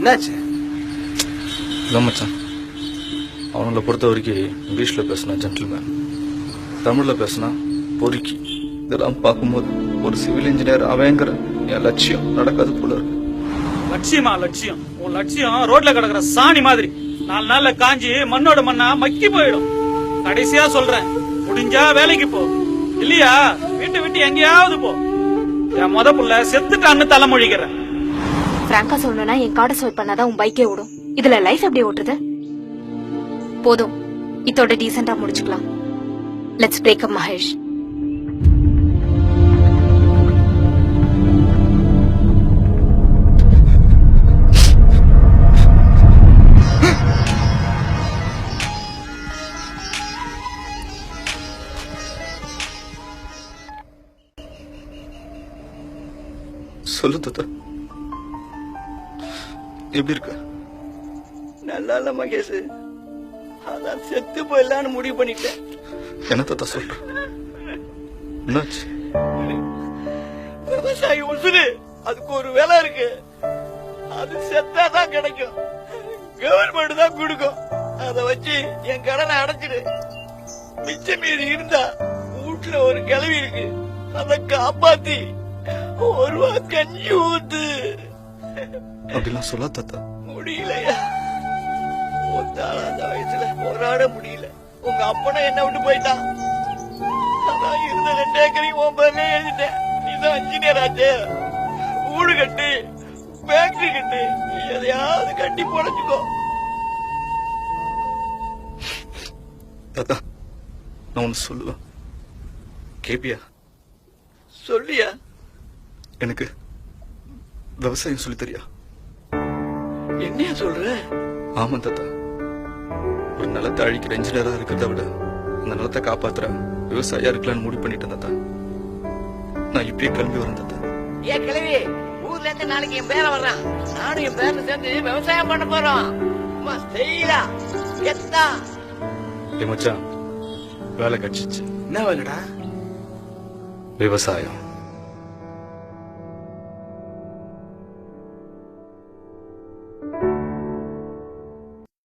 என்னாச்சு? இல்லை மச்சான், அவங்கள பொறுத்த வரைக்கும் இங்கிலீஷில் பேசினா ஜென்டில்மேன், தமிழில் பேசினா பொறுக்கி. இதெல்லாம் பார்க்கும்போது ஒரு சிவில் இன்ஜினியர் அவங்கிற என் லட்சியம் நடக்காது போல இருக்கு. லட்சியமா? லட்சியம்? உன் லட்சியம் ரோட்ல கிடக்குற சாணி மாதிரி 4 நாள்ல காஞ்சி மண்ணோட மண்ணா மக்கி போயிடும். கடைசியா சொல்றேன், முடிஞ்சா வேலைக்கு போ, இல்லையா வீட்டை விட்டு எங்கேயாவது போ. என் முத புள்ள செத்துட்டான்னு தலைமொழிக்கிறேன். பிராங்கா சொல்லணும்னா என் கார்டை ஸ்வைப் பண்ணாதான் உன் பைக்கே ஓடும். இதுல லைஃப் எப்படி ஓட்டுறது? போதும், இதோட டீசெண்டா முடிச்சுக்கலாம். Let's break up Mahesh. சொல்லு தாத்தா, எப்படி இருக்க? நல்லா இல்ல மகேஷ், அதான் செத்து போயிடலான்னு முடிவு பண்ணிட்டேன். என்ன தாத்தா சொல்ற? என்னாச்சு? விவசாயி உசுரு, அதுக்கு ஒரு வேலை இருக்கு. அது செத்தாதான் கிடைக்கும், கவர்மெண்ட் தான் கொடுக்கும். அத வச்சு என் கடனை அடைச்சிடு. மிச்சம் மீறி இருந்தா வீட்டுல ஒரு கிளவி இருக்கு, அத காப்பாத்தி ஒரு கஞ்சி ஊத்து. அப்படிலாம் சொல்ல தாத்தா. முடியலையா? அந்த வயசுல போராட முடியல. உங்க அப்பனும் என்ன விட்டு போயிட்டான். அதான் இருந்த 2 ஏக்கரையும் உன் பேர்ல எழுதிட்டேன். நீதான் இன்ஜினியர் ஆச்சு. வீடு கட்டு, ஃபேக்டரி கட்டு, எதையாவது கட்டி பொழைச்சுக்கோ. தாத்தா, நான் ஒன்னு சொல்லுவேன், கேப்பியா? சொல்லியா? எனக்கு விவசாயம் சொல்லி தெரியா? என்னையா சொல்ற? ஆமா தாத்தா, ஒரு நிலத்தை அழிக்கிற இன்ஜினியரா இருக்கிறத விட அந்த நிலத்தை காப்பாத்துற விவசாயியா இருக்கலாம்னு முடிவு பண்ணிட்டேன் தாத்தா. நான் இப்பயே கிளம்பி வரேன் தாத்தா. ஏன் கிளவி, ஊர்ல இருந்து நாளைக்கு என் பேர வர்றான். நானும் என் பேர சேர்ந்து விவசாயம் பண்ண போறோம். மச்சான், வேலை கிடைச்சிச்சு. என்ன வேலைடா? விவசாயம்.